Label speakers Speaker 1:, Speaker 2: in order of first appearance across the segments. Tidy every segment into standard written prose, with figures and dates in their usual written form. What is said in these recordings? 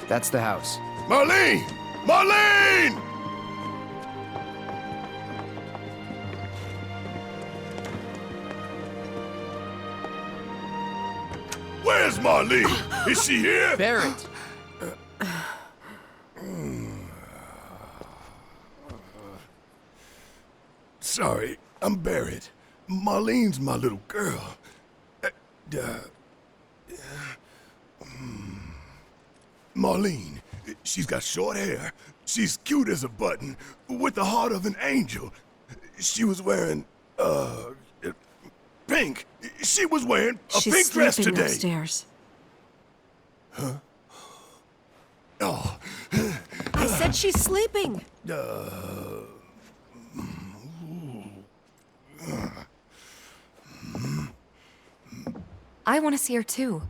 Speaker 1: That's the house.
Speaker 2: Marlene! Marlene! Where's Marlene? Is she here?
Speaker 1: Barrett!
Speaker 2: Sorry, I'm Barrett. Marlene's my little girl. Marlene, she's got short hair. She's cute as a button, with the heart of an angel. She was wearing, pink. She was wearing a pink dress
Speaker 3: She's sleeping
Speaker 2: today.
Speaker 3: upstairs.
Speaker 2: Oh,
Speaker 3: I said she's sleeping.
Speaker 4: I want to see her too.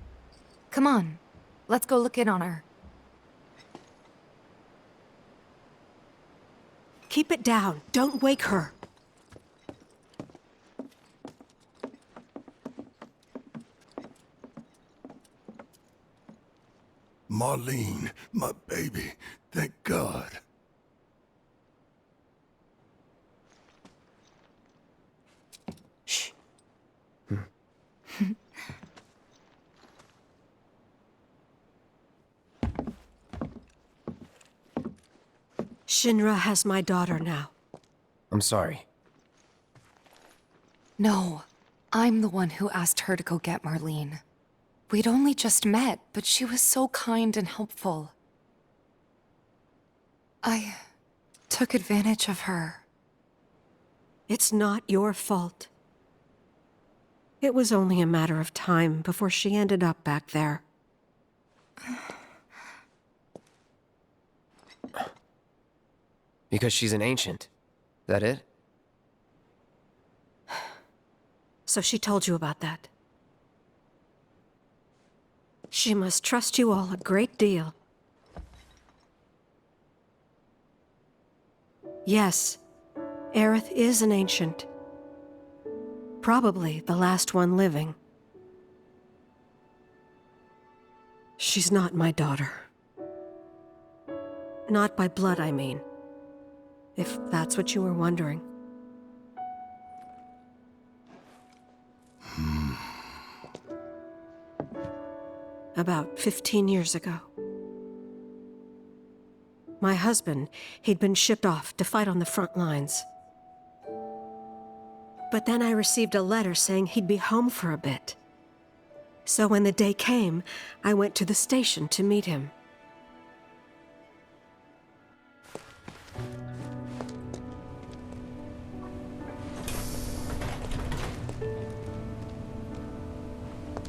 Speaker 4: Come on, let's go look in on her.
Speaker 3: Keep it down. Don't wake her.
Speaker 2: Marlene, my baby. Thank God.
Speaker 3: Shh. Shinra has my daughter now.
Speaker 1: I'm sorry.
Speaker 4: No, I'm the one who asked her to go get Marlene. We'd only just met, but she was so kind and helpful. I took advantage of her.
Speaker 3: It's not your fault. It was only a matter of time before she ended up back there.
Speaker 1: Because she's an ancient. That it?
Speaker 3: So she told you about that. She must trust you all a great deal. Yes, Aerith is an ancient. Probably the last one living. She's not my daughter. Not by blood, I mean. If that's what you were wondering. About 15 years ago. My husband, he'd been shipped off to fight on the front lines. But then I received a letter saying he'd be home for a bit. So when the day came, I went to the station to meet him.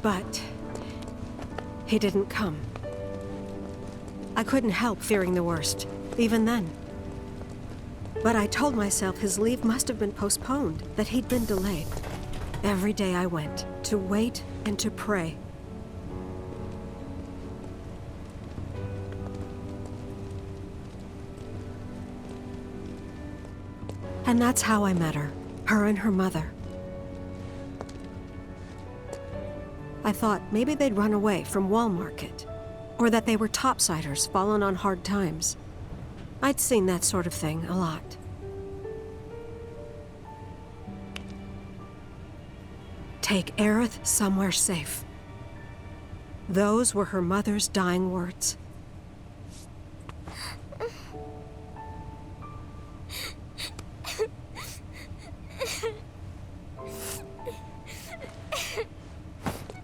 Speaker 3: But he didn't come. I couldn't help fearing the worst, even then. But I told myself his leave must have been postponed, that he'd been delayed. Every day I went, to wait and to pray. And that's how I met her and her mother. I thought maybe they'd run away from Wall Market, or that they were topsiders fallen on hard times. I'd seen that sort of thing a lot. Take Aerith somewhere safe. Those were her mother's dying words.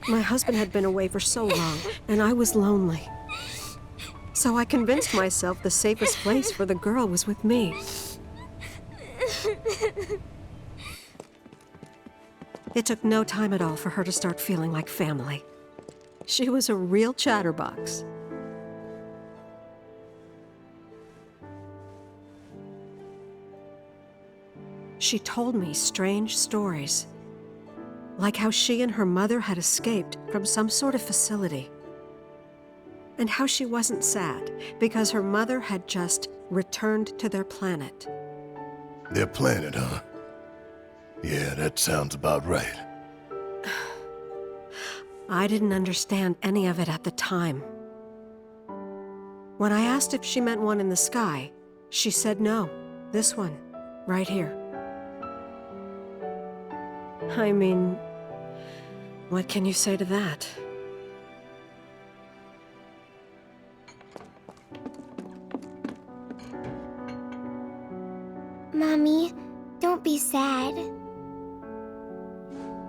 Speaker 3: My husband had been away for so long, and I was lonely. So I convinced myself the safest place for the girl was with me. It took no time at all for her to start feeling like family. She was a real chatterbox. She told me strange stories. Like how she and her mother had escaped from some sort of facility. And how she wasn't sad because her mother had just returned to their planet.
Speaker 2: Their planet, huh? Yeah, that sounds about right.
Speaker 3: I didn't understand any of it at the time. When I asked if she meant one in the sky, she said no. This one, right here. I mean, what can you say to that?
Speaker 5: Mommy, don't be sad.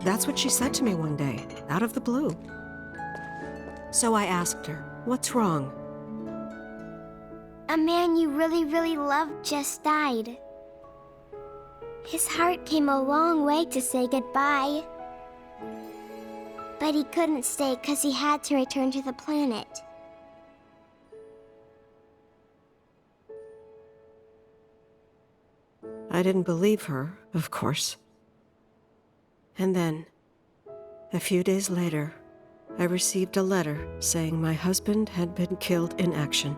Speaker 3: That's what she said to me one day, out of the blue. So I asked her, what's wrong?
Speaker 5: A man you really, really loved just died. His heart came a long way to say goodbye. But he couldn't stay because he had to return to the planet.
Speaker 3: I didn't believe her, of course. And then, a few days later, I received a letter saying my husband had been killed in action.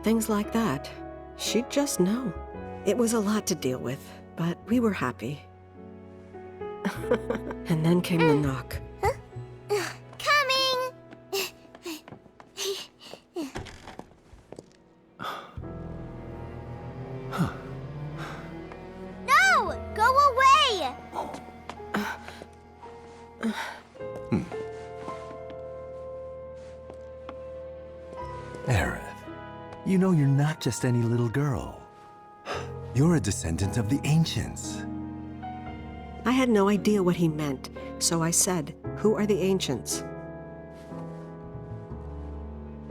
Speaker 3: Things like that, she'd just know. It was a lot to deal with, but we were happy. And then came the knock.
Speaker 5: Coming! No! Go away!
Speaker 6: Aerith, you know you're not just any little girl. You're a descendant of the ancients.
Speaker 3: I had no idea what he meant, so I said, "Who are the ancients?"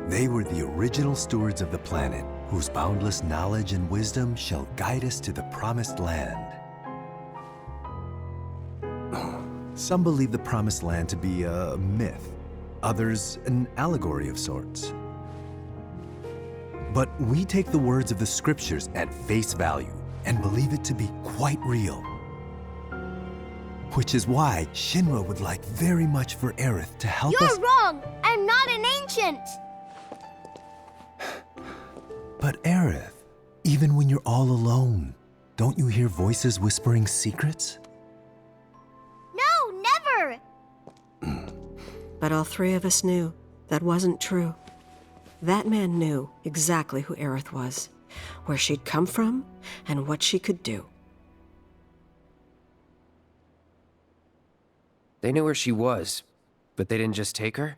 Speaker 6: They were the original stewards of the planet, whose boundless knowledge and wisdom shall guide us to the promised land. Some believe the promised land to be a myth, others an allegory of sorts. But we take the words of the scriptures at face value and believe it to be quite real. Which is why Shinra would like very much for Aerith to help us.
Speaker 5: You're wrong! I'm not an ancient!
Speaker 6: But Aerith, even when you're all alone, don't you hear voices whispering secrets?
Speaker 5: No, never!
Speaker 3: But all three of us knew that wasn't true. That man knew exactly who Aerith was, where she'd come from, and what she could do.
Speaker 1: They knew where she was, but they didn't just take her?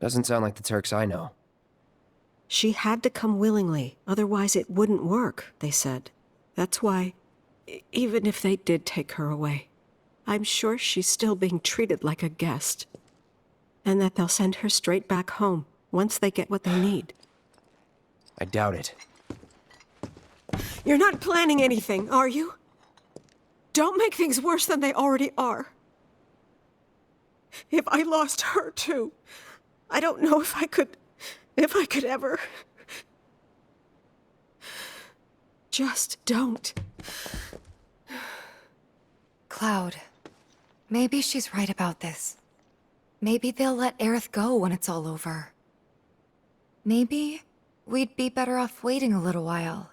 Speaker 1: Doesn't sound like the Turks I know.
Speaker 3: She had to come willingly, otherwise it wouldn't work, they said. That's why, even if they did take her away, I'm sure she's still being treated like a guest. And that they'll send her straight back home once they get what they need.
Speaker 1: I doubt it.
Speaker 3: You're not planning anything, are you? Don't make things worse than they already are. If I lost her too, I don't know if I could ever. Just don't.
Speaker 4: Cloud, maybe she's right about this. Maybe they'll let Aerith go when it's all over. Maybe we'd be better off waiting a little while.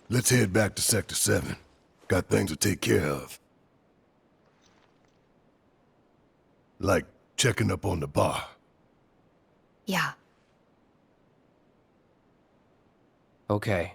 Speaker 2: Let's head back to Sector 7. Got things to take care of. Like checking up on the bar.
Speaker 4: Yeah.
Speaker 1: Okay.